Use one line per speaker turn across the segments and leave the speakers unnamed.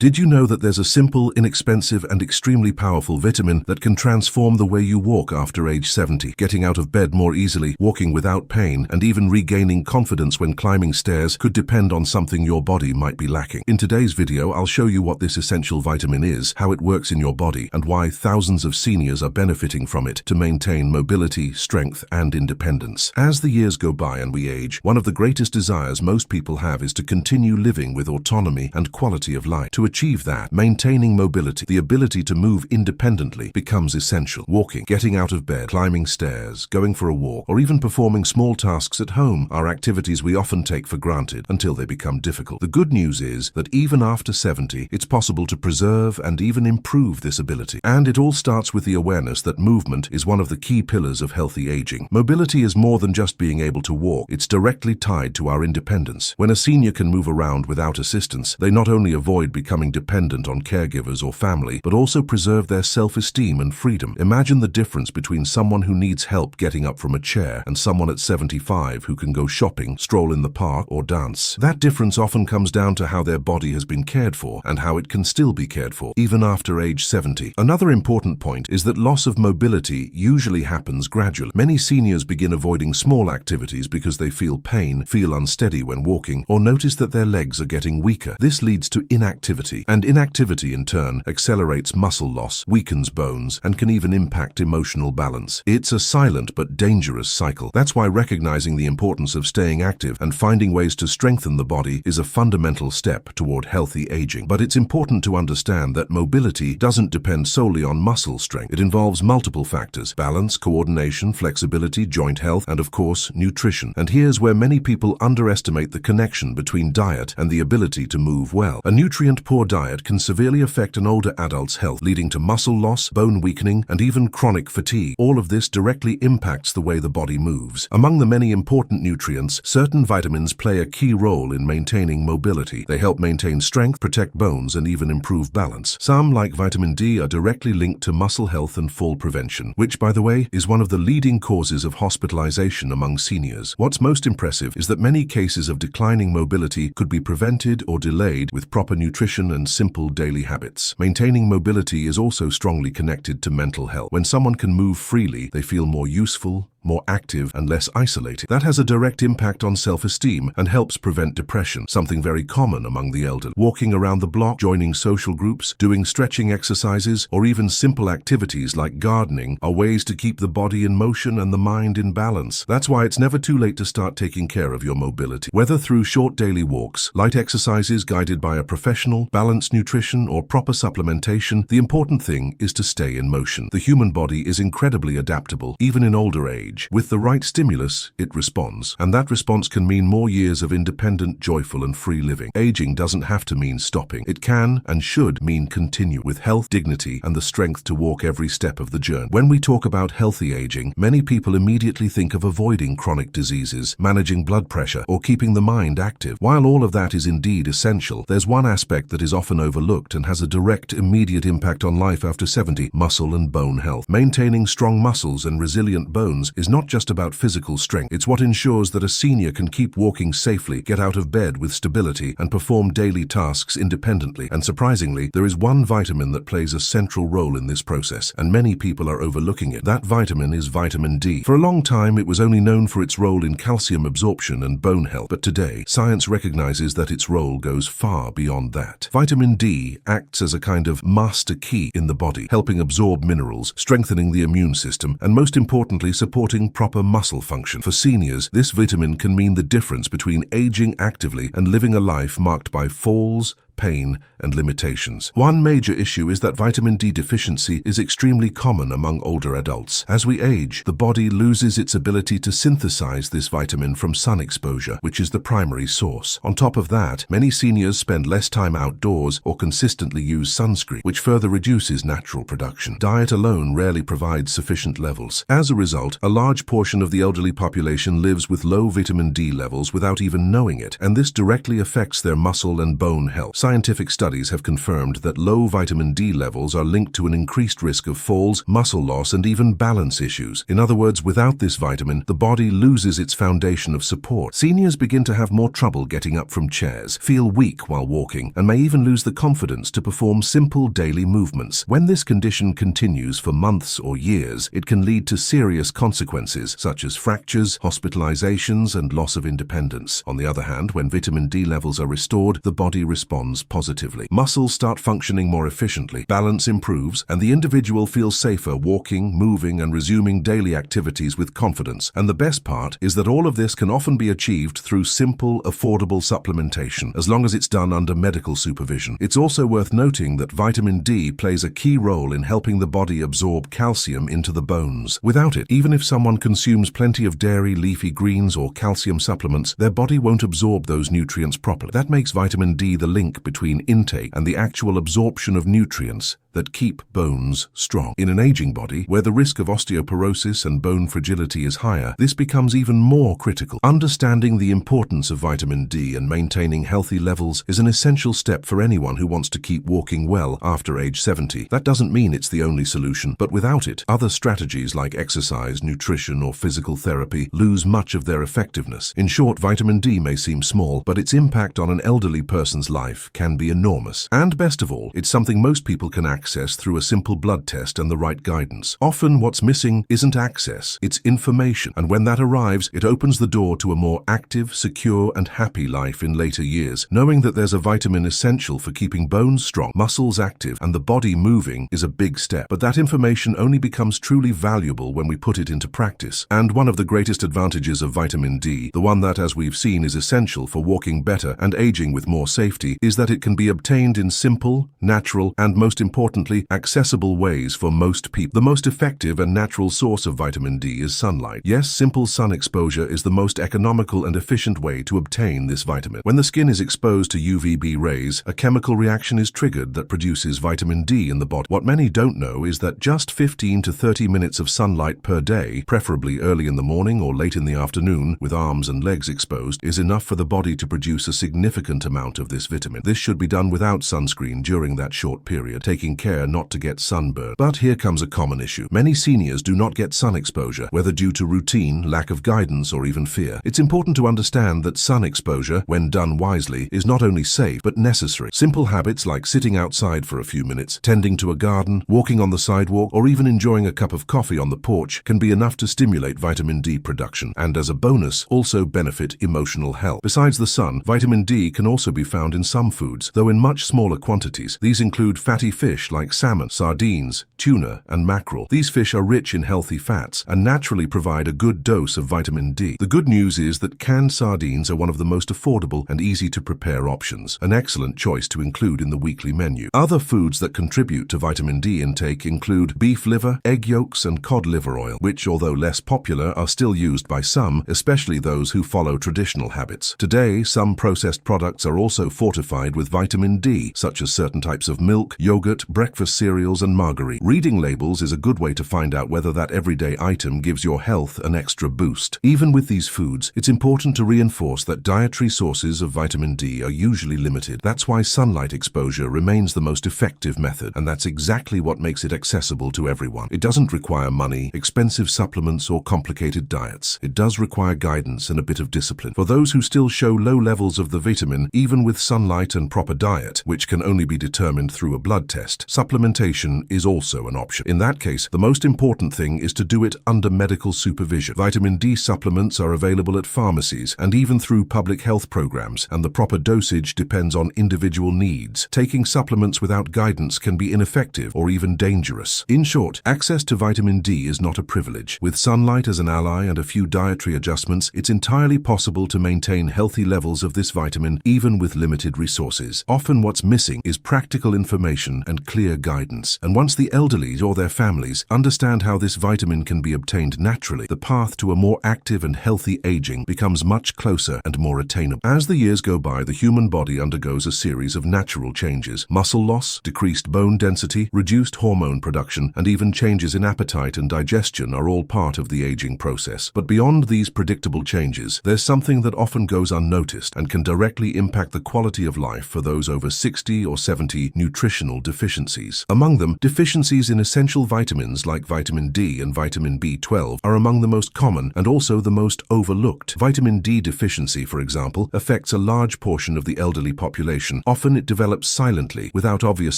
Did you know that there's a simple, inexpensive, and extremely powerful vitamin that can transform the way you walk after age 70? Getting out of bed more easily, walking without pain, and even regaining confidence when climbing stairs could depend on something your body might be lacking. In today's video, I'll show you what this essential vitamin is, how it works in your body, and why thousands of seniors are benefiting from it to maintain mobility, strength, and independence. As the years go by and we age, one of the greatest desires most people have is to continue living with autonomy and quality of life. To achieve that, maintaining mobility, the ability to move independently, becomes essential. Walking, getting out of bed, climbing stairs, going for a walk, or even performing small tasks at home are activities we often take for granted until they become difficult. The good news is that even after 70, it's possible to preserve and even improve this ability. And it all starts with the awareness that movement is one of the key pillars of healthy aging. Mobility is more than just being able to walk. It's directly tied to our independence. When a senior can move around without assistance, they not only avoid becoming dependent on caregivers or family, but also preserve their self-esteem and freedom. Imagine the difference between someone who needs help getting up from a chair and someone at 75 who can go shopping, stroll in the park, or dance. That difference often comes down to how their body has been cared for and how it can still be cared for, even after age 70. Another important point is that loss of mobility usually happens gradually. Many seniors begin avoiding small activities because they feel pain, feel unsteady when walking, or notice that their legs are getting weaker. This leads to inactivity, and inactivity in turn accelerates muscle loss, weakens bones, and can even impact emotional balance. It's a silent but dangerous cycle. That's why recognizing the importance of staying active and finding ways to strengthen the body is a fundamental step toward healthy aging. But it's important to understand that mobility doesn't depend solely on muscle strength. It involves multiple factors: balance, coordination, flexibility, joint health, and of course, nutrition. And here's where many people underestimate the connection between diet and the ability to move well. A nutrient-poor diet can severely affect an older adult's health, leading to muscle loss, bone weakening, and even chronic fatigue. All of this directly impacts the way the body moves. Among the many important nutrients, certain vitamins play a key role in maintaining mobility. They help maintain strength, protect bones, and even improve balance. Some, like vitamin D, are directly linked to muscle health and fall prevention, which, by the way, is one of the leading causes of hospitalization among seniors. What's most impressive is that many cases of declining mobility could be prevented or delayed with proper nutrition and simple daily habits. Maintaining mobility is also strongly connected to mental health. When someone can move freely, they feel more useful, more active, and less isolated. That has a direct impact on self-esteem and helps prevent depression, something very common among the elderly. Walking around the block, joining social groups, doing stretching exercises, or even simple activities like gardening are ways to keep the body in motion and the mind in balance. That's why it's never too late to start taking care of your mobility. Whether through short daily walks, light exercises guided by a professional, balanced nutrition, or proper supplementation, the important thing is to stay in motion. The human body is incredibly adaptable, even in older age. With the right stimulus, it responds, and that response can mean more years of independent, joyful, and free living. Aging doesn't have to mean stopping. It can and should mean continue, with health, dignity, and the strength to walk every step of the journey. When we talk about healthy aging, many people immediately think of avoiding chronic diseases, managing blood pressure, or keeping the mind active. While all of that is indeed essential, there's one aspect that is often overlooked and has a direct, immediate impact on life after 70: muscle and bone health. Maintaining strong muscles and resilient bones is not just about physical strength. It's what ensures that a senior can keep walking safely, get out of bed with stability, and perform daily tasks independently. And surprisingly, there is one vitamin that plays a central role in this process, and many people are overlooking it. That vitamin is vitamin D. For a long time, it was only known for its role in calcium absorption and bone health, but today, science recognizes that its role goes far beyond that. Vitamin D acts as a kind of master key in the body, helping absorb minerals, strengthening the immune system, and most importantly, supporting proper muscle function. For seniors, this vitamin can mean the difference between aging actively and living a life marked by falls, pain, and limitations. One major issue is that vitamin D deficiency is extremely common among older adults. As we age, the body loses its ability to synthesize this vitamin from sun exposure, which is the primary source. On top of that, many seniors spend less time outdoors or consistently use sunscreen, which further reduces natural production. Diet alone rarely provides sufficient levels. As a result, a large portion of the elderly population lives with low vitamin D levels without even knowing it, and this directly affects their muscle and bone health. Scientific studies have confirmed that low vitamin D levels are linked to an increased risk of falls, muscle loss, and even balance issues. In other words, without this vitamin, the body loses its foundation of support. Seniors begin to have more trouble getting up from chairs, feel weak while walking, and may even lose the confidence to perform simple daily movements. When this condition continues for months or years, it can lead to serious consequences such as fractures, hospitalizations, and loss of independence. On the other hand, when vitamin D levels are restored, the body responds positively. Muscles start functioning more efficiently, balance improves, and the individual feels safer walking, moving, and resuming daily activities with confidence. And the best part is that all of this can often be achieved through simple, affordable supplementation, as long as it's done under medical supervision. It's also worth noting that vitamin D plays a key role in helping the body absorb calcium into the bones. Without it, even if someone consumes plenty of dairy, leafy greens, or calcium supplements, their body won't absorb those nutrients properly. That makes vitamin D the link between intake and the actual absorption of nutrients that keep bones strong. In an aging body, where the risk of osteoporosis and bone fragility is higher, this becomes even more critical. Understanding the importance of vitamin D and maintaining healthy levels is an essential step for anyone who wants to keep walking well after age 70. That doesn't mean it's the only solution, but without it, other strategies like exercise, nutrition, or physical therapy lose much of their effectiveness. In short, vitamin D may seem small, but its impact on an elderly person's life can be enormous. And best of all, it's something most people can access through a simple blood test and the right guidance. Often what's missing isn't access, it's information. And when that arrives, it opens the door to a more active, secure, and happy life in later years. Knowing that there's a vitamin essential for keeping bones strong, muscles active, and the body moving is a big step. But that information only becomes truly valuable when we put it into practice. And one of the greatest advantages of vitamin D, the one that, as we've seen, is essential for walking better and aging with more safety, is that it can be obtained in simple, natural, and most importantly, accessible ways for most people. The most effective and natural source of vitamin D is sunlight. Yes, simple sun exposure is the most economical and efficient way to obtain this vitamin. When the skin is exposed to UVB rays, a chemical reaction is triggered that produces vitamin D in the body. What many don't know is that just 15 to 30 minutes of sunlight per day, preferably early in the morning or late in the afternoon, with arms and legs exposed, is enough for the body to produce a significant amount of this vitamin. This should be done without sunscreen during that short period, taking care not to get sunburn. But here comes a common issue. Many seniors do not get sun exposure, whether due to routine, lack of guidance, or even fear. It's important to understand that sun exposure, when done wisely, is not only safe, but necessary. Simple habits like sitting outside for a few minutes, tending to a garden, walking on the sidewalk, or even enjoying a cup of coffee on the porch can be enough to stimulate vitamin D production, and as a bonus, also benefit emotional health. Besides the sun, vitamin D can also be found in some foods, though in much smaller quantities. These include fatty fish like salmon, sardines, tuna, and mackerel. These fish are rich in healthy fats and naturally provide a good dose of vitamin D. The good news is that canned sardines are one of the most affordable and easy to prepare options, an excellent choice to include in the weekly menu. Other foods that contribute to vitamin D intake include beef liver, egg yolks, and cod liver oil, which, although less popular, are still used by some, especially those who follow traditional habits. Today, some processed products are also fortified with vitamin D, such as certain types of milk, yogurt, breakfast cereals, and margarine. Reading labels is a good way to find out whether that everyday item gives your health an extra boost. Even with these foods, it's important to reinforce that dietary sources of vitamin D are usually limited. That's why sunlight exposure remains the most effective method, and that's exactly what makes it accessible to everyone. It doesn't require money, expensive supplements, or complicated diets. It does require guidance and a bit of discipline. For those who still show low levels of the vitamin, even with sunlight and proper diet, which can only be determined through a blood test, supplementation is also an option. In that case, the most important thing is to do it under medical supervision. Vitamin D supplements are available at pharmacies and even through public health programs, and the proper dosage depends on individual needs. Taking supplements without guidance can be ineffective or even dangerous. In short, access to vitamin D is not a privilege. With sunlight as an ally and a few dietary adjustments, it's entirely possible to maintain healthy levels of this vitamin even with limited resources. Often what's missing is practical information and clear guidance. And once the elderly or their families understand how this vitamin can be obtained naturally, the path to a more active and healthy aging becomes much closer and more attainable. As the years go by, the human body undergoes a series of natural changes. Muscle loss, decreased bone density, reduced hormone production, and even changes in appetite and digestion are all part of the aging process. But beyond these predictable changes, there's something that often goes unnoticed and can directly impact the quality of life for those over 60 or 70. Nutritional deficiencies. Among them, deficiencies in essential vitamins like vitamin D and vitamin B12 are among the most common and also the most overlooked. Vitamin D deficiency, for example, affects a large portion of the elderly population. Often it develops silently, without obvious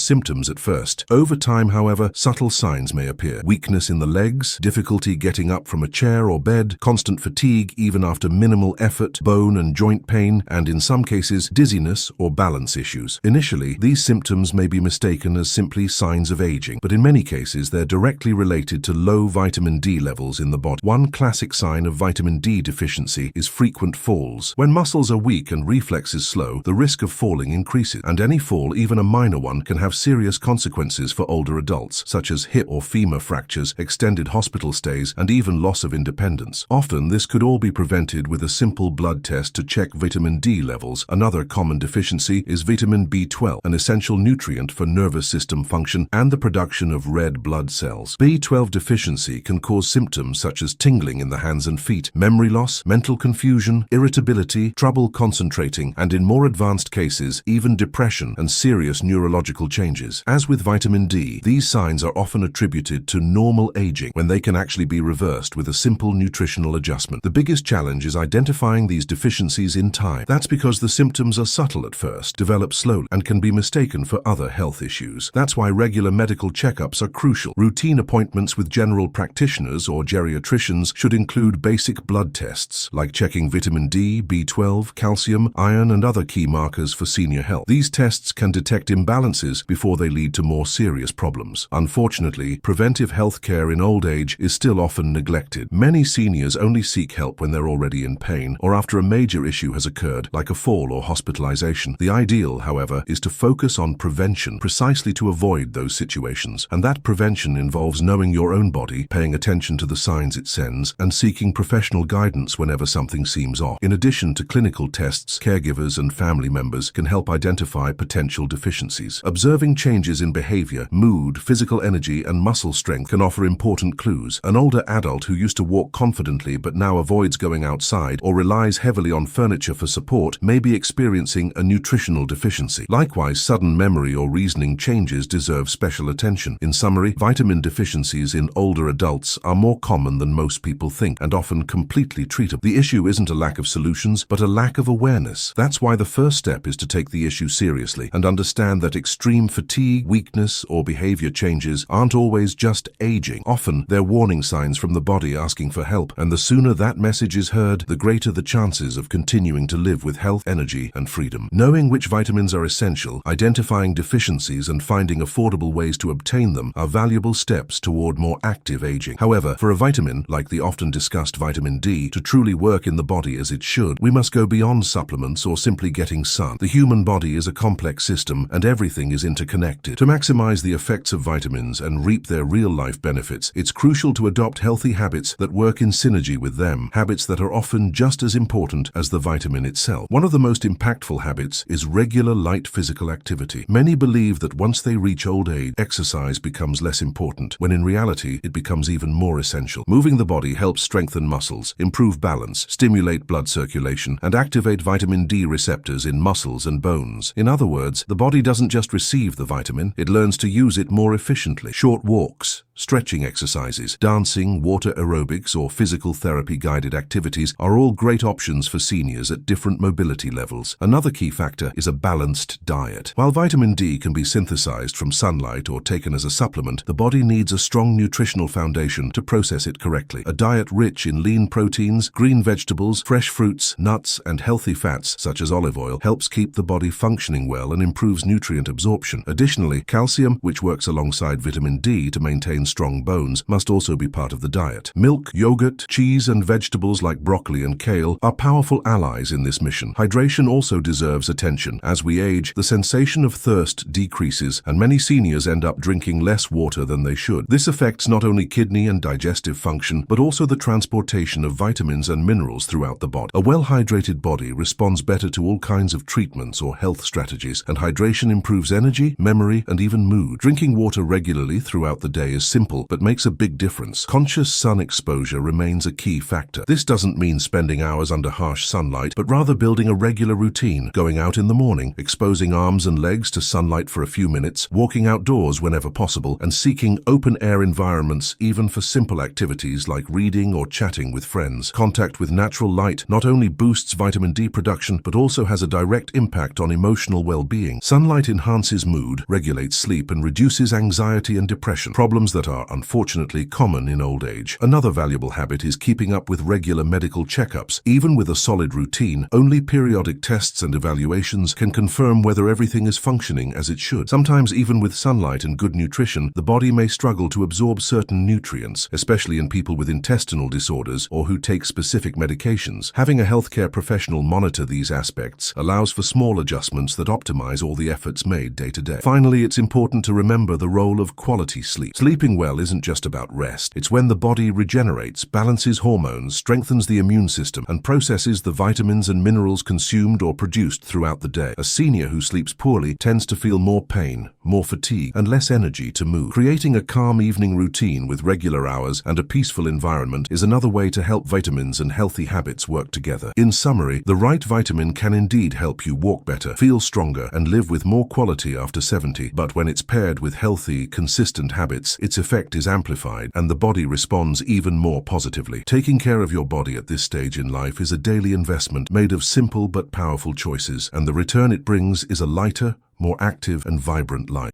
symptoms at first. Over time, however, subtle signs may appear. Weakness in the legs, difficulty getting up from a chair or bed, constant fatigue even after minimal effort, bone and joint pain, and in some cases, dizziness or balance issues. Initially, these symptoms may be mistaken as simply signs of aging, but in many cases they're directly related to low vitamin D levels in the body. One classic sign of vitamin D deficiency is frequent falls. When muscles are weak and reflexes slow, the risk of falling increases, and any fall, even a minor one, can have serious consequences for older adults, such as hip or femur fractures, extended hospital stays, and even loss of independence. Often, this could all be prevented with a simple blood test to check vitamin D levels. Another common deficiency is vitamin B12, an essential nutrient for nervous system function and the production of red blood cells. B12 deficiency can cause symptoms such as tingling in the hands and feet, memory loss, mental confusion, irritability, trouble concentrating, and in more advanced cases, even depression and serious neurological changes. As with vitamin D, these signs are often attributed to normal aging when they can actually be reversed with a simple nutritional adjustment. The biggest challenge is identifying these deficiencies in time. That's because the symptoms are subtle at first, develop slowly, and can be mistaken for other health issues. That's why regular medical checkups are crucial. Routine appointments with general practitioners or geriatricians should include basic blood tests, like checking vitamin D, B12, calcium, iron, and other key markers for senior health. These tests can detect imbalances before they lead to more serious problems. Unfortunately, preventive health care in old age is still often neglected. Many seniors only seek help when they're already in pain or after a major issue has occurred, like a fall or hospitalization. The ideal, however, is to focus on prevention precisely to avoid those situations. And that prevention involves knowing your own body, paying attention to the signs it sends, and seeking professional guidance whenever something seems off. In addition to clinical tests, caregivers and family members can help identify potential deficiencies. Observing changes in behavior, mood, physical energy, and muscle strength can offer important clues. An older adult who used to walk confidently but now avoids going outside or relies heavily on furniture for support may be experiencing a nutritional deficiency. Likewise, sudden memory or reasoning changes deserve special attention. In summary, vitamin deficiencies in older adults are more common than most people think and often completely treatable. The issue isn't a lack of solutions, but a lack of awareness. That's why the first step is to take the issue seriously and understand that extreme fatigue, weakness, or behavior changes aren't always just aging. Often, they're warning signs from the body asking for help, and the sooner that message is heard, the greater the chances of continuing to live with health, energy, and freedom. Knowing which vitamins are essential, identifying deficiencies, and finding affordable ways to obtain them are valuable steps toward more active aging. However, for a vitamin, like the often discussed vitamin D, to truly work in the body as it should, we must go beyond supplements or simply getting sun. The human body is a complex system, and everything is interconnected. To maximize the effects of vitamins and reap their real-life benefits, it's crucial to adopt healthy habits that work in synergy with them, habits that are often just as important as the vitamin itself. One of the most impactful habits is regular light physical activity. Many believe that once they reach old age, exercise becomes less important, when in reality, it becomes even more essential. Moving the body helps strengthen muscles, improve balance, stimulate blood circulation, and activate vitamin D receptors in muscles and bones. In other words, the body doesn't just receive the vitamin, it learns to use it more efficiently. Short walks, stretching exercises, dancing, water aerobics, or physical therapy-guided activities are all great options for seniors at different mobility levels. Another key factor is a balanced diet. While vitamin D can be synthesized from sunlight or taken as a supplement, the body needs a strong nutritional foundation to process it correctly. A diet rich in lean proteins, green vegetables, fresh fruits, nuts, and healthy fats, such as olive oil, helps keep the body functioning well and improves nutrient absorption. Additionally, calcium, which works alongside vitamin D to maintain strong bones, must also be part of the diet. Milk, yogurt, cheese, and vegetables like broccoli and kale are powerful allies in this mission. Hydration also deserves attention. As we age, the sensation of thirst decreases and many seniors end up drinking less water than they should. This affects not only kidney and digestive function, but also the transportation of vitamins and minerals throughout the body. A well-hydrated body responds better to all kinds of treatments or health strategies, and hydration improves energy, memory, and even mood. Drinking water regularly throughout the day is simple, but makes a big difference. Conscious sun exposure remains a key factor. This doesn't mean spending hours under harsh sunlight, but rather building a regular routine, going out in the morning, exposing arms and legs to sunlight for a few minutes, walking outdoors whenever possible, and seeking open-air environments even for simple activities like reading or chatting with friends. Contact with natural light not only boosts vitamin D production, but also has a direct impact on emotional well-being. Sunlight enhances mood, regulates sleep, and reduces anxiety and depression, problems that are unfortunately common in old age. Another valuable habit is keeping up with regular medical checkups. Even with a solid routine, only periodic tests and evaluations can confirm whether everything is functioning as it should. Sometimes even with sunlight and good nutrition, the body may struggle to absorb certain nutrients, especially in people with intestinal disorders or who take specific medications. Having a healthcare professional monitor these aspects allows for small adjustments that optimize all the efforts made day to day. Finally, it's important to remember the role of quality sleep. Sleeping well isn't just about rest. It's when the body regenerates, balances hormones, strengthens the immune system, and processes the vitamins and minerals consumed or produced throughout the day. A senior who sleeps poorly tends to feel more pain, more fatigue, and less energy to move. Creating a calm evening routine with regular hours and a peaceful environment is another way to help vitamins and healthy habits work together. In summary, the right vitamin can indeed help you walk better, feel stronger, and live with more quality after 70. But when it's paired with healthy, consistent habits, its effect is amplified and the body responds even more positively. Taking care of your body at this stage in life is a daily investment made of simple but powerful choices, and the return it brings is a lighter, more active, and vibrant life.